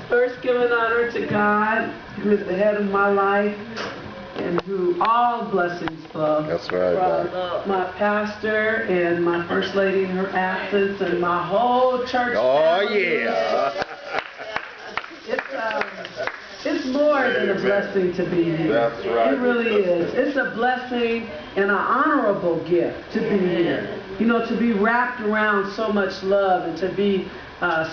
First, giving honor to God, who is the head of my life, and who all blessings flow. That's right. From my pastor and my first lady in her absence, and my whole church. Oh family. yeah. It's more than a blessing to be here. That's right. It really is. It's a blessing and an honorable gift to be here. You know, to be wrapped around so much love and to be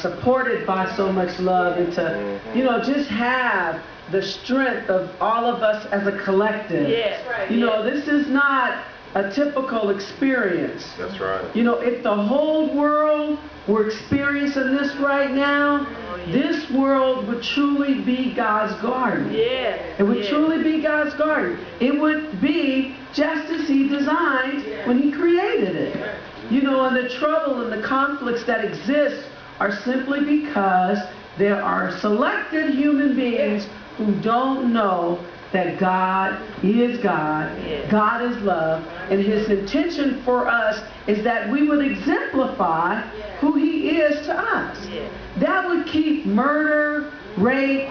supported by so much love and to, you know, just have the strength of all of us as a collective. Yes, right. You know, this is not a typical experience. That's right. You know, if the whole world were experiencing this right now, this world would truly be God's garden. Yeah. It would truly be God's garden. It would be just as He designed when He created it. You know, and the trouble and the conflicts that exist are simply because there are selected human beings who don't know that God is God, God is love, and His intention for us is that we would exemplify who He is to us. That would keep murder, rape,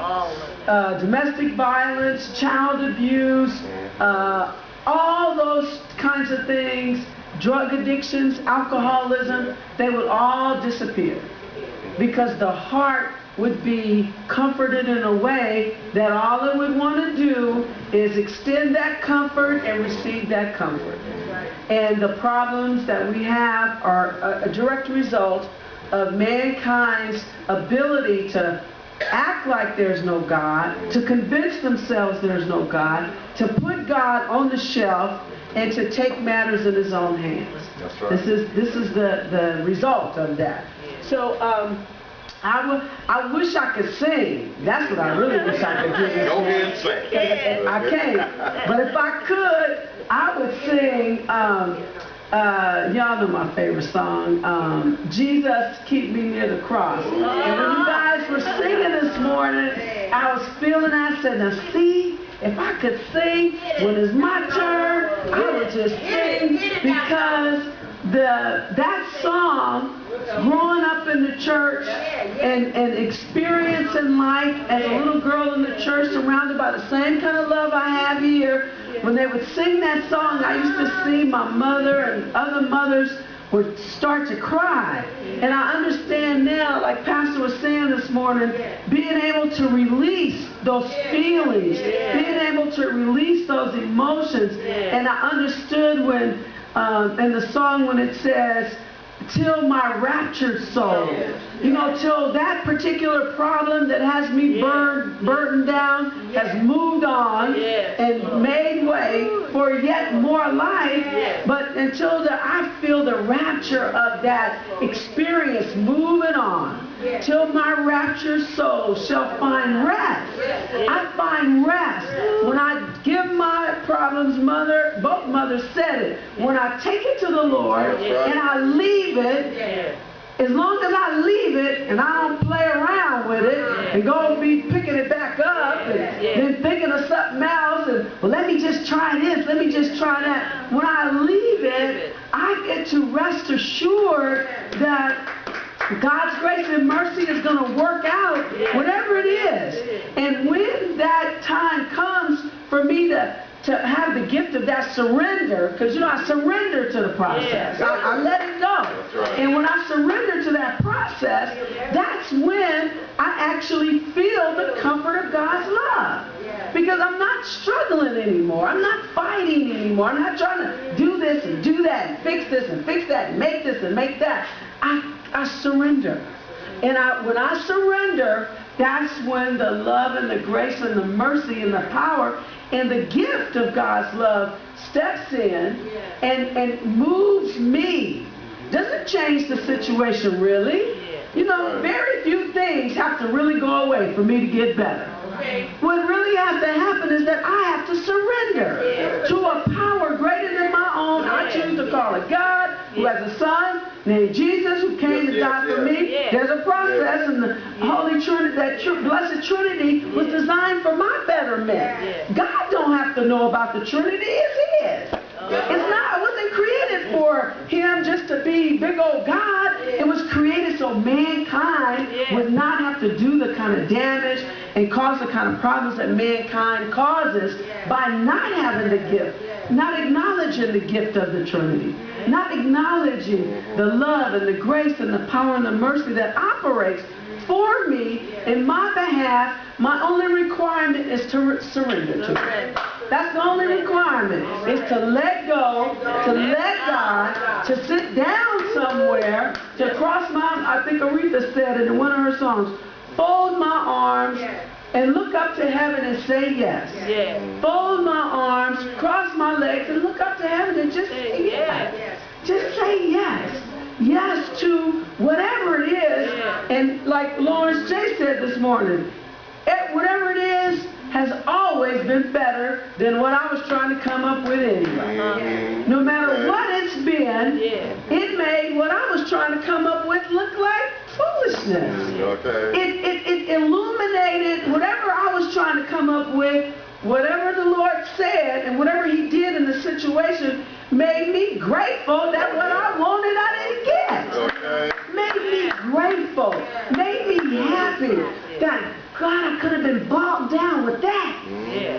domestic violence, child abuse, all those kinds of things, drug addictions, alcoholism, they would all disappear. Because the heart would be comforted in a way that all it would want to do is extend that comfort and receive that comfort. And the problems that we have are a direct result of mankind's ability to act like there's no God, to convince themselves there's no God, to put God on the shelf, and to take matters in his own hands. That's right. This is the result of that. So I wish I could sing. That's what I really wish I could do. Go ahead and sing. I can't. But if I could, I would sing, y'all know my favorite song, Jesus, Keep Me Near the Cross. And when you guys were singing this morning, I was feeling, I said, now see, if I could sing when it's my turn, I would just sing, because that song, growing up in the church and experiencing life as a little girl in the church surrounded by the same kind of love I have here, when they would sing that song, I used to see my mother and other mothers would start to cry. And I understand now, like Pastor was saying this morning, being able to release those feelings, being able to release those emotions. And I understood when, in the song when it says, till my raptured soul, you know, till that particular problem that has me burdened down has moved on and made way for yet more life, but until I feel the rapture of that experience moving on, till my raptured soul shall find rest. I find rest when I give my problems, both mothers said it, when I take it to the Lord and I leave it. As long as I leave it and I don't play around with it and go be picking it back up and then thinking of something else and, well, let me just try this, let me just try that. When I leave it, I get to rest assured that God's grace and mercy is going to work out whatever it is. And when that time comes for me to have the gift of that surrender, because, you know, I surrender to the process. I let it go. And when I surrender to that process, that's when I actually feel the comfort of God's love. Because I'm not struggling anymore. I'm not fighting anymore. I'm not trying to do this and do that and fix this and fix that and make this and make that. I surrender. And when I surrender, that's when the love and the grace and the mercy and the power and the gift of God's love steps in and moves me. Doesn't change the situation, really. You know, very few things have to really go away for me to get better. What really has to happen is that I have to surrender to a power greater than my own. I choose to call it God, who has a son named Jesus, who came to die for me. There's a process, and the Holy Trinity, that blessed Trinity, was designed for my betterment. God don't have to know about the Trinity. It's His. It's not. It wasn't created for Him just to be big old God. It was created so mankind mankind would not have to do the kind of damage and cause the kind of problems that mankind causes by not having the gift, not acknowledging the gift of the Trinity, not acknowledging the love and the grace and the power and the mercy that operates for me in my behalf. My only requirement is to surrender to it. That's the only requirement, is to let go, to let God, to sit down somewhere, to cross my, I think Aretha said it in one of her songs, fold my arms and look up to heaven and say yes. Fold my arms, cross my legs and look up to heaven and just say yes. Just say yes. Yes to whatever it is. And like Lawrence J. said this morning, whatever it is has always been better than what I was trying to come up with anyway. No matter what it's been, it made what I was trying to come up with look like foolishness. It illuminated whatever I was trying to come up with. Whatever the Lord said and whatever He did in the situation made me grateful that what I wanted I didn't get. Made me grateful. Made me happy that God, I could have been bogged down with that.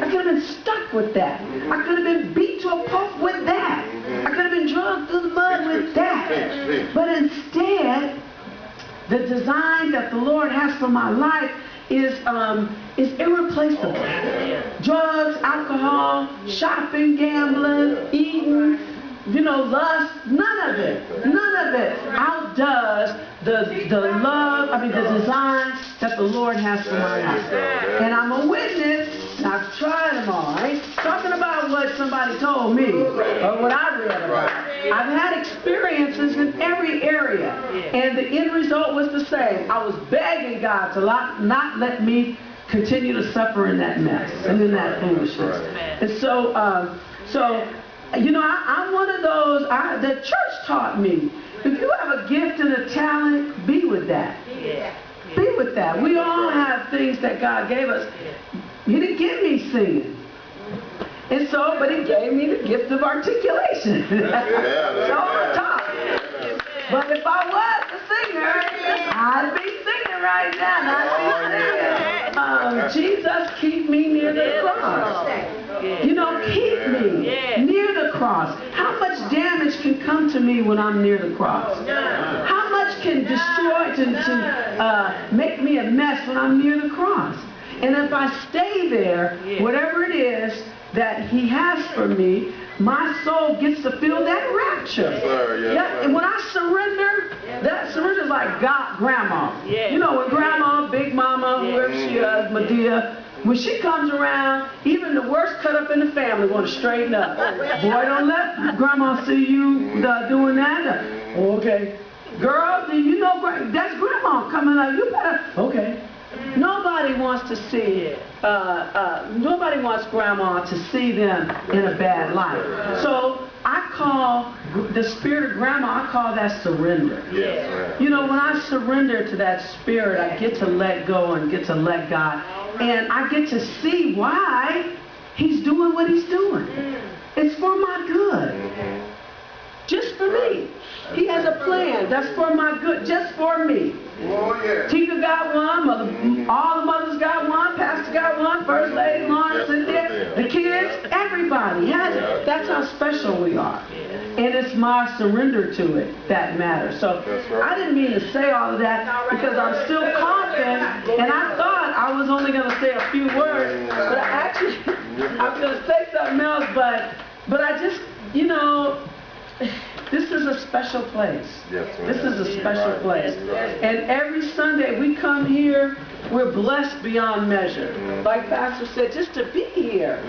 I could have been stuck with that. I could have been beat to a pulp with that. I could have been dragged through the mud with that. But instead, the design that the Lord has for my life is irreplaceable. Drugs, alcohol, shopping, gambling, eating, lust, none of it outdoes the love, the design that the Lord has for my life. And I'm a witness, and I've tried them all. I ain't talking about what somebody told me or what I read about. I've had experiences in every area, and the end result was the same. I was begging God to not let me continue to suffer in that mess and in that foolishness. And so, I'm one of those, the church taught me, if you have a gift and a talent, be with that. Be with that. We all have things that God gave us. He didn't give me singing. And so, but He gave me the gift of articulation. So on top. But if I was a singer, I'd be singing right now. Jesus, keep me near the cross. Keep me near the cross. How much damage can come to me when I'm near the cross? How much can destroy, to make me a mess when I'm near the cross? And if I stay there, whatever it is that He has for me, my soul gets to feel that rapture. And when I surrender, that surrender is like grandma. When grandma, big mama, whoever she is, Medea, when she comes around, even the worst cut up in the family want to straighten up. Boy, don't let grandma see you doing that. Okay. Girl, do you know that's grandma coming up? You better. Okay. Nobody wants to see nobody wants grandma to see them in a bad light. So I call the spirit of grandma, I call that surrender. When I surrender to that spirit, I get to let go and get to let God. And I get to see why He's doing what He's doing. It's for my good. Just for me. He has a plan that's for my good, just for me. Tika got one, all the mothers got one, pastor got one, first lady, Lawrence, and there, the kids, everybody has it. That's how special we are. And it's my surrender to it that matters. So I didn't mean to say all of that because I'm still coughing, and I thought I was only going to say a few words, but I'm going to say something else, but I just, this is a special place. This is a special place. And every Sunday we come here, we're blessed beyond measure. Like Pastor said, just to be here.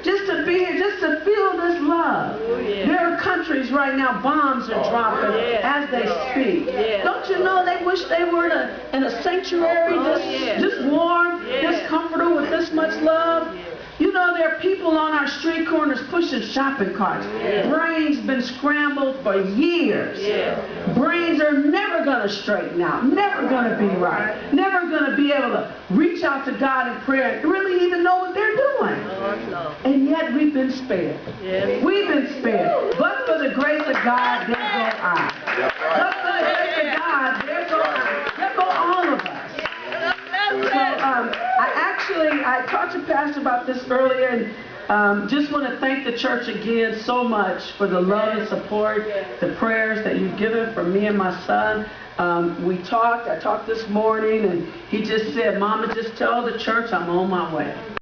Just to be here, just to feel this love. There are countries right now, bombs are dropping as they speak. Don't you know they wish they were in a sanctuary this warm, this comfortable with this much love? There are people on our street corners pushing shopping carts. Brains been scrambled for years. Brains are never going to straighten out, never going to be right, never going to be able to reach out to God in prayer and really even know what they're doing. And yet we've been spared. We've been spared. But for the grace of God, there go I. But for the grace of God, there go I. There go all sing. I talked to Pastor about this earlier, and just want to thank the church again so much for the love and support, the prayers that you've given for me and my son. I talked this morning, and he just said, Mama, just tell the church I'm on my way.